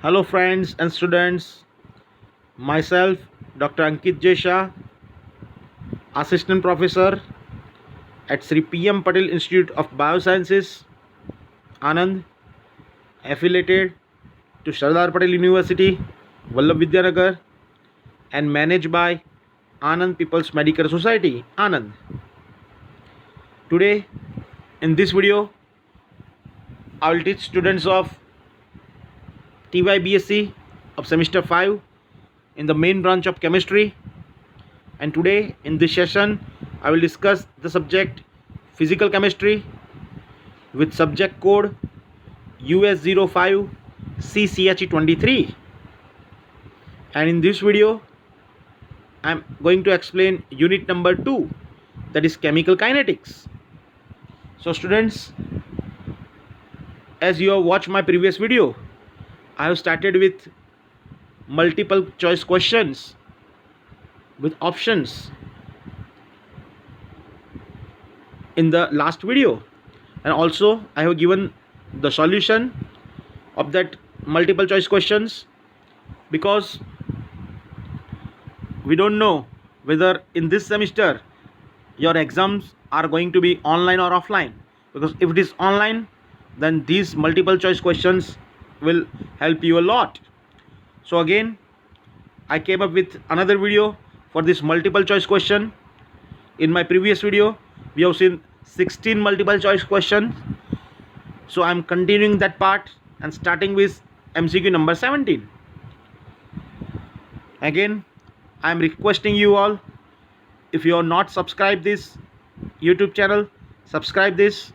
Hello, friends and students. Myself, Dr. Ankit Jesha, Assistant Professor at Sri P.M. Patel Institute of Biosciences, Anand, affiliated to Sardar Patel University, Vallabh Vidyanagar, and managed by Anand People's Medical Society, Anand. Today, in this video, I will teach students of TYBSc of semester 5 in the main branch of chemistry. And today in this session I will discuss the subject physical chemistry with subject code US05CCHE23. And in this video I am going to explain unit number 2, that is chemical kinetics. So students, as you have watched my previous video, I have started with multiple choice questions with options in the last video, and also I have given the solution of that multiple choice questions, because we don't know whether in this semester your exams are going to be online or offline, because if it is online, then these multiple choice questions will help you a lot. So again, I came up with another video for this multiple choice question. In my previous video we have seen 16 multiple choice questions, so I am continuing that part and starting with MCQ number 17. Again, I am requesting you all, if you are not subscribed this YouTube channel, subscribe this.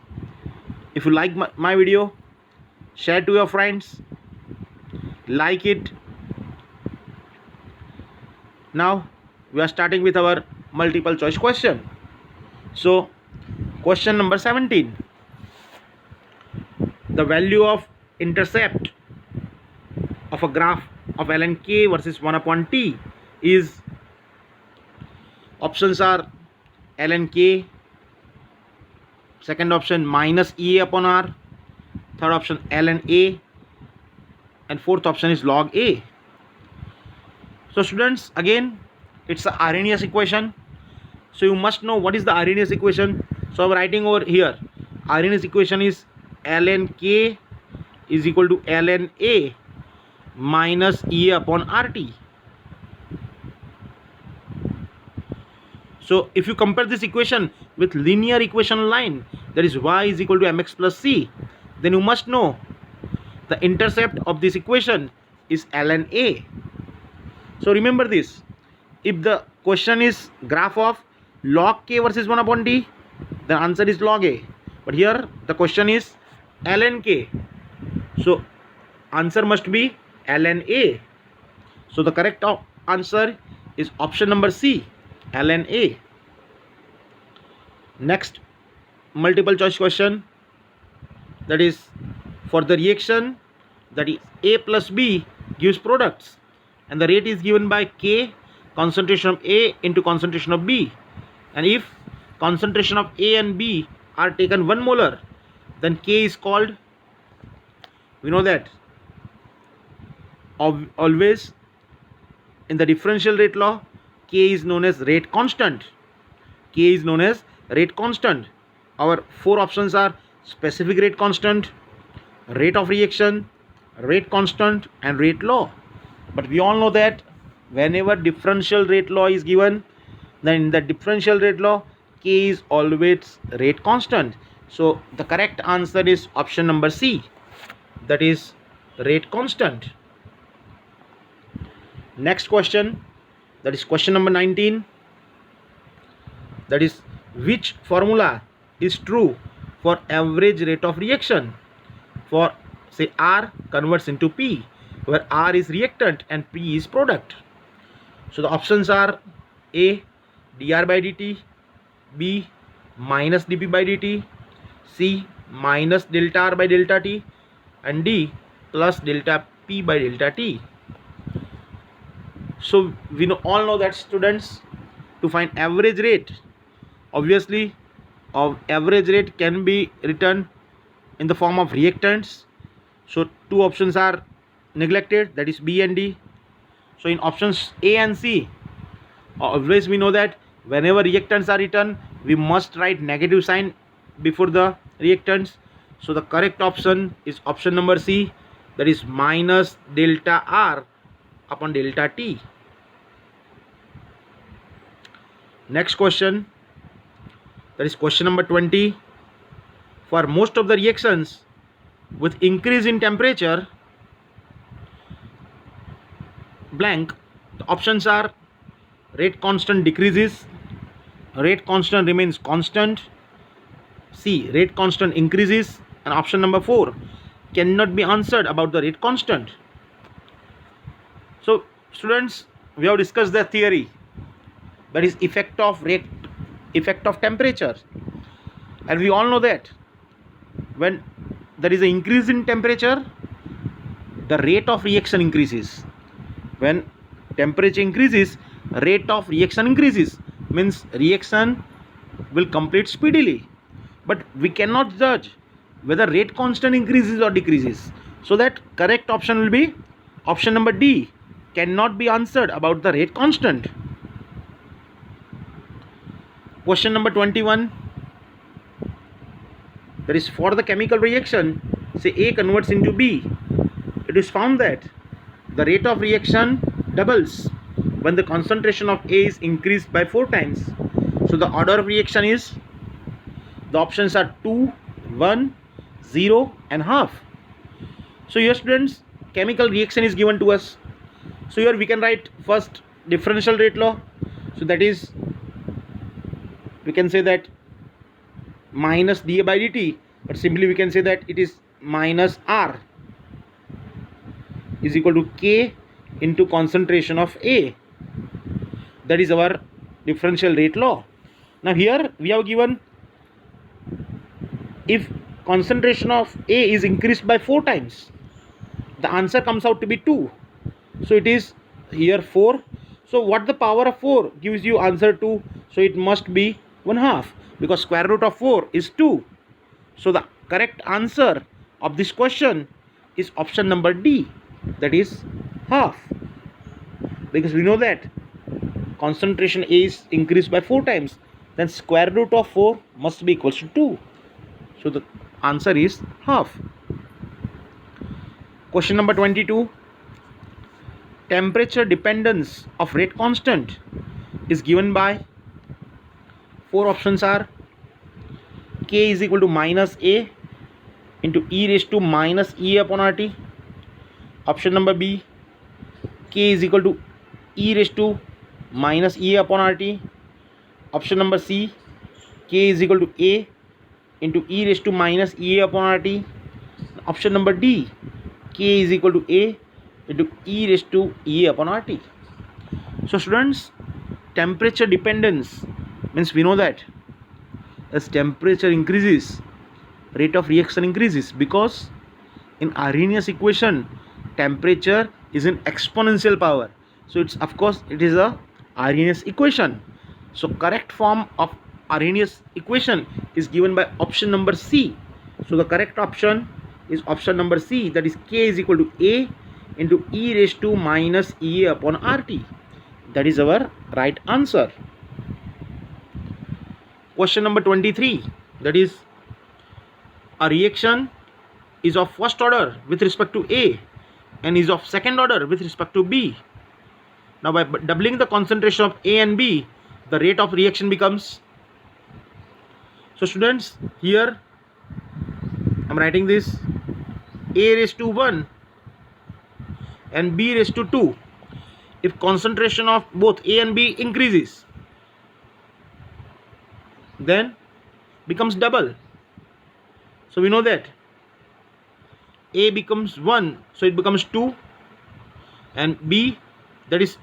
If you like my video, share to your friends, like it. Now we are starting with our multiple choice question. So question number 17, the value of intercept of a graph of ln k versus 1 upon t is, options are ln k, second option minus ea upon r, third option ln a, and fourth option is log a. So students, again, it's the Arrhenius equation, so you must know what is the Arrhenius equation. So I'm writing over here, Arrhenius equation is ln k is equal to ln a minus ea upon rt. So if you compare this equation with linear equation line, that is y is equal to mx plus c, then you must know the intercept of this equation is ln a. So remember this, if the question is graph of log k versus 1 upon t, the answer is log a. But here the question is ln k, so answer must be ln a. So the correct answer is option number C, ln a. Next multiple choice question, that is for the reaction, that is A plus B gives products, and the rate is given by K, concentration of A into concentration of B, and if concentration of A and B are taken 1 molar, then K is called, we know that always in the differential rate law, K is known as rate constant. K is known as rate constant. Our 4 options are specific rate constant, rate of reaction, rate constant, and rate law. But we all know that whenever differential rate law is given, then in the differential rate law, K is always rate constant. So the correct answer is option number C, that is rate constant. Next question, that is question number 19, that is which formula is true for average rate of reaction for, say, R converts into P, where R is reactant and P is product. So the options are A, dr by dt, B, minus dp by dt, C, minus delta R by delta T, and D, plus delta P by delta T. So we all know that students, to find average rate, obviously average rate can be written in the form of reactants. So two options are neglected, that is B and D. So in options A and C, always we know that whenever reactants are written, we must write negative sign before the reactants. So the correct option is option number C, that is minus delta R upon delta T. Next question, that is question number 20. For most of the reactions with increase in temperature, blank, the options are rate constant decreases, rate constant remains constant, C, rate constant increases, and option number 4 cannot be answered about the rate constant. So students, we have discussed the theory, that is effect of temperature, and we all know that when there is an increase in temperature, the rate of reaction increases. When temperature increases, rate of reaction increases, means reaction will complete speedily. But we cannot judge whether rate constant increases or decreases. So that correct option will be option number D, cannot be answered about the rate constant. Question number 21, that is for the chemical reaction, say A converts into B, it is found that the rate of reaction doubles when the concentration of A is increased by 4 times. So the order of reaction is, the options are 2, 1, 0 and half. So here students, chemical reaction is given to us. So here we can write first differential rate law. So that is, we can say that minus dA by dt, but simply we can say that it is minus R is equal to K into concentration of A. That is our differential rate law. Now here we have given, if concentration of A is increased by 4 times, the answer comes out to be 2. So it is here 4. So what the power of 4 gives you answer 2? So it must be 1/2, because square root of 4 is 2. So the correct answer of this question is option number D, that is half, because we know that concentration A is increased by 4 times, then square root of 4 must be equals to 2. So the answer is half. Question number 22, temperature dependence of rate constant is given by, 4 options are K is equal to minus A into e raised to minus E upon RT. Option number B, K is equal to e raised to minus E upon RT. Option number C, K is equal to A into e raised to minus E upon RT. Option number D, K is equal to A into e raised to E upon RT. So students, temperature dependence means we know that as temperature increases, rate of reaction increases, because in Arrhenius equation temperature is in exponential power. So it's, of course, it is a Arrhenius equation. So correct form of Arrhenius equation is given by option number C. So the correct option is option number C, that is K is equal to A into e raised to minus E upon RT. That is our right answer. Question number 23, that is a reaction is of first order with respect to A and is of second order with respect to B. Now by doubling the concentration of A and B, the rate of reaction becomes, so students, here I am writing this, A raised to 1 and B raised to 2. If concentration of both A and B increases, then becomes double. So we know that A becomes 1, so it becomes 2, and B, that is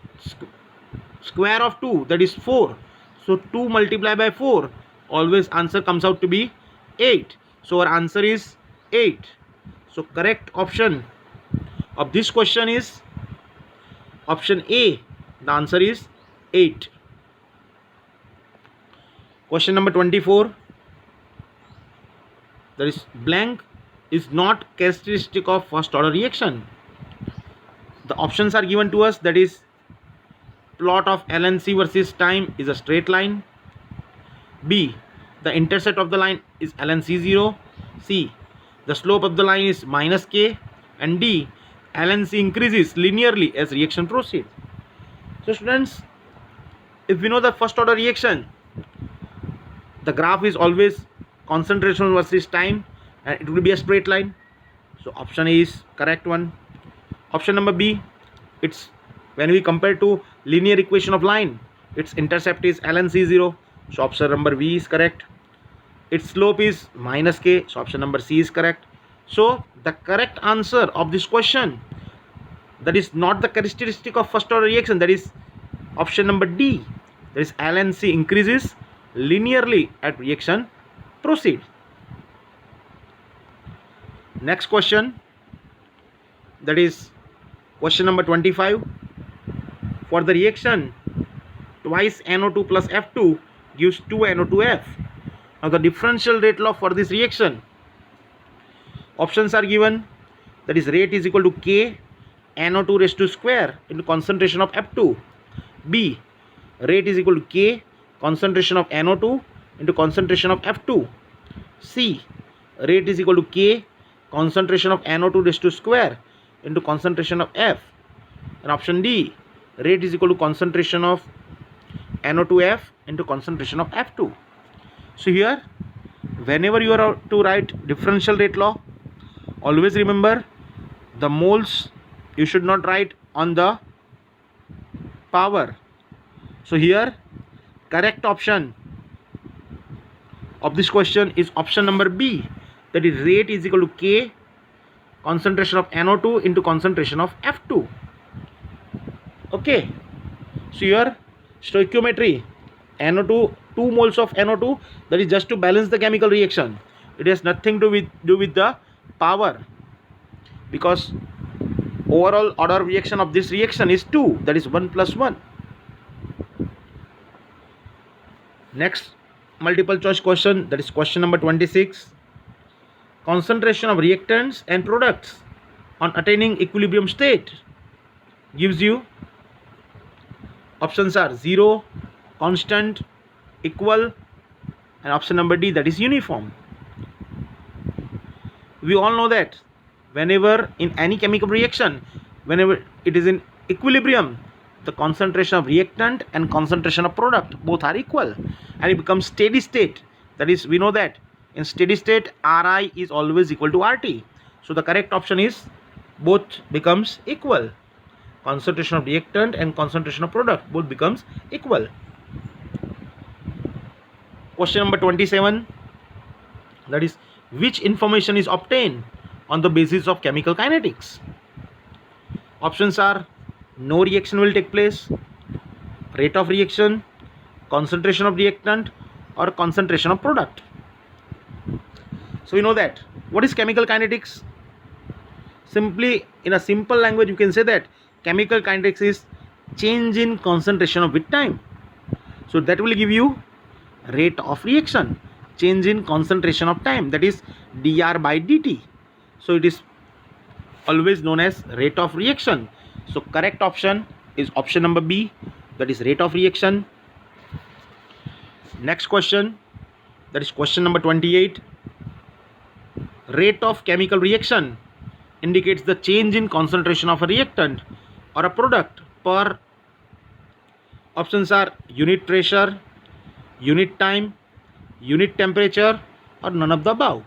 square of 2, that is 4. So 2 multiplied by 4, always answer comes out to be 8. So our answer is 8. So correct option of this question is option A. The answer is 8. Question number 24, that is blank is not characteristic of first order reaction. The options are given to us, that is plot of LNC versus time is a straight line. B, the intercept of the line is LNC0. C, the slope of the line is minus k. And D, LNC increases linearly as reaction proceeds. So students, if we know the first order reaction, the graph is always concentration versus time and it will be a straight line. So option A is correct one. Option number B, it's when we compare to linear equation of line, its intercept is LNC0. So option number B is correct. Its slope is minus k. So option number C is correct. So the correct answer of this question, that is not the characteristic of first order reaction, that is option number D, that is LNC increases linearly at reaction proceed. Next question, that is question number 25. For the reaction twice NO2 plus F2 gives 2 NO2F. Now the differential rate law for this reaction, options are given, that is rate is equal to K NO2 raised to square into concentration of F2. B, rate is equal to K concentration of NO2 into concentration of F2. C, rate is equal to K concentration of NO2 raised to square into concentration of F. And option D, rate is equal to concentration of NO2F into concentration of F2. So here, whenever you are to write differential rate law, always remember the moles you should not write on the power. So here, correct option of this question is option number B, that is rate is equal to K concentration of NO2 into concentration of F2. Okay, so here stoichiometry, NO2, 2 moles of NO2, that is just to balance the chemical reaction. It has nothing to do with the power, because overall order of reaction of this reaction is 2, that is 1 plus 1. Next multiple choice question, that is question number 26. Concentration of reactants and products on attaining equilibrium state gives you, options are 0, constant, equal, and option number D, that is uniform. We all know that whenever in any chemical reaction, whenever it is in equilibrium, the concentration of reactant and concentration of product both are equal, and it becomes steady state. That is, we know that in steady state Ri is always equal to Rt. So the correct option is both becomes equal. Concentration of reactant and concentration of product both becomes equal. Question number 27, that is which information is obtained on the basis of chemical kinetics? Options are no reaction will take place, rate of reaction, concentration of reactant, or concentration of product. So we know that what is chemical kinetics? Simply, in a simple language, you can say that chemical kinetics is change in concentration of with time. So that will give you rate of reaction, change in concentration of time, that is dr by dt. So it is always known as rate of reaction. So correct option is option number B, that is rate of reaction. Next question, that is question number 28. Rate of chemical reaction indicates the change in concentration of a reactant or a product per, options are unit pressure, unit time, unit temperature, or none of the above.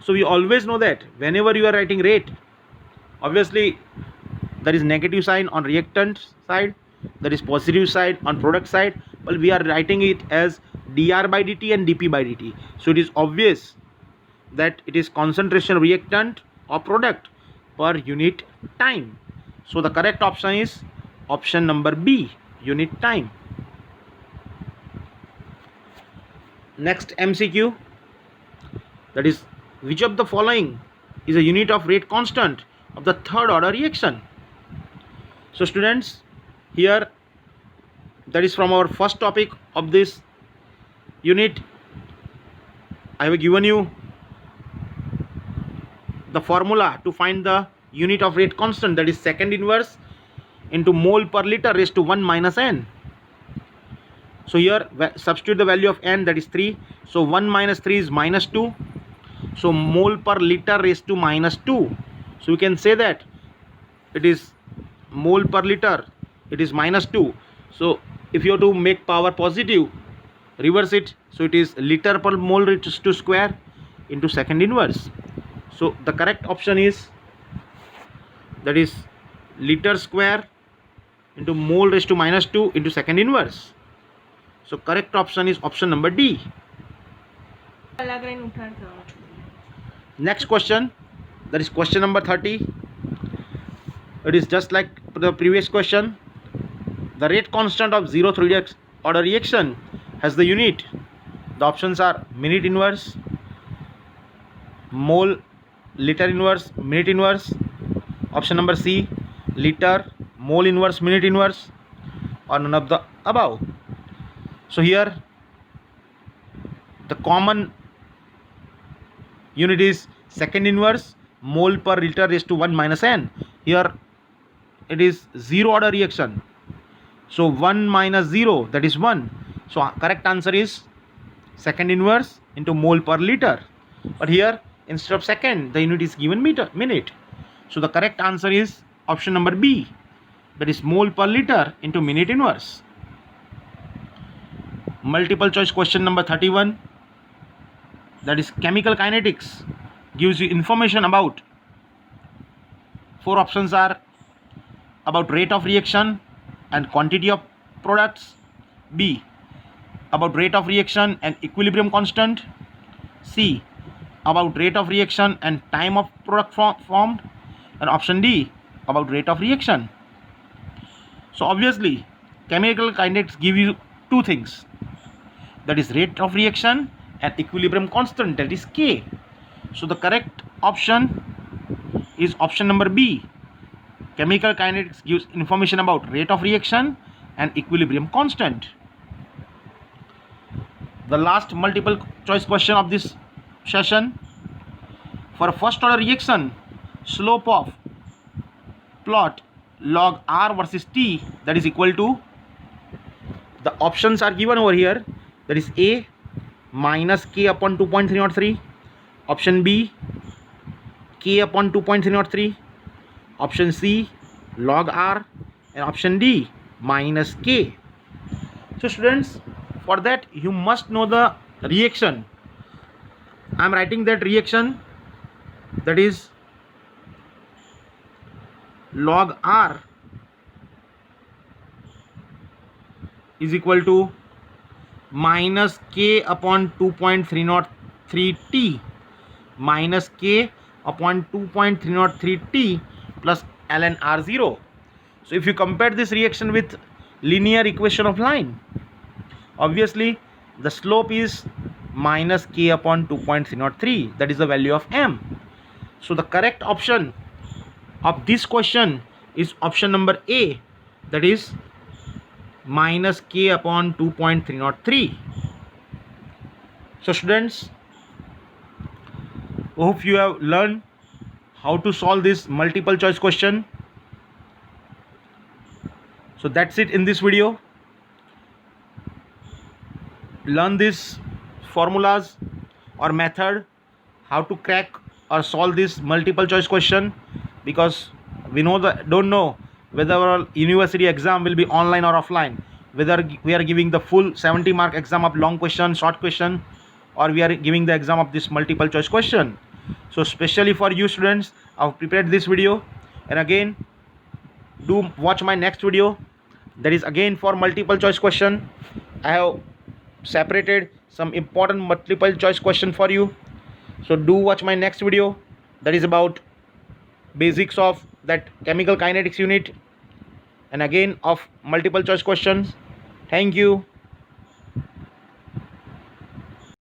So we always know that whenever you are writing rate, obviously there is negative sign on reactant side, there is positive side on product side, but we are writing it as dr by dt and dp by dt. So it is obvious that it is concentration reactant or product per unit time. So the correct option is option number B, unit time. Next MCQ, that is which of the following is a unit of rate constant of the third order reaction? So students, here that is from our first topic of this unit. I have given you the formula to find the unit of rate constant, that is second inverse into mole per liter raised to 1 minus n. So here substitute the value of n, that is 3. So 1 minus 3 is minus 2. So mole per liter raised to minus 2. So we can say that it is mole per liter, it is minus 2. So if you have to make power positive, reverse it. So it is liter per mole raised to square into second inverse. So the correct option is, that is liter square into mole raised to minus 2 into second inverse. So correct option is option number D. Next question, that is question number 30. It is just like the previous question. The rate constant of 0th redox order reaction has the unit. The options are minute inverse, mole, liter inverse, minute inverse. Option number C, liter, mole inverse, minute inverse, or none of the above. So here the common unit is second inverse, mole per liter raised to 1 minus n. Here it is zero order reaction. So 1 minus 0, that is 1. So correct answer is second inverse into mole per liter. But here instead of second, the unit is given minute. So the correct answer is option number B, that is mole per liter into minute inverse. Multiple choice question number 31, that is chemical kinetics, gives you information about, four options are about rate of reaction and quantity of products, B about rate of reaction and equilibrium constant, C about rate of reaction and time of product formed, and option D about rate of reaction. So obviously chemical kinetics give you two things, that is rate of reaction and equilibrium constant, that is K. So the correct option is option number B. Chemical kinetics gives information about rate of reaction and equilibrium constant. The last multiple choice question of this session. For first order reaction, slope of plot log R versus T, that is equal to, the options are given over here, that is A minus K upon 2.303, option B K upon 2.303, option C log R, and option D minus K. So students, for that you must know the reaction. I am writing that reaction, that is log R is equal to minus K upon 2.303 T minus K upon 2.303 T plus ln R0. So if you compare this reaction with linear equation of line, obviously the slope is minus K upon 2.303, that is the value of M. So the correct option of this question is option number A, that is minus K upon 2.303. So students, hope you have learned how to solve this multiple choice question. So that's it in this video. Learn these formulas or method how to crack or solve this multiple choice question, because we don't know whether our university exam will be online or offline, whether we are giving the full 70 mark exam of long question, short question, or we are giving the exam of this multiple choice question. So especially for you students, I've prepared this video, and again do watch my next video, that is again for multiple choice question. I have separated some important multiple choice question for you. So do watch my next video, that is about basics of that chemical kinetics unit, and again of multiple choice questions. Thank you.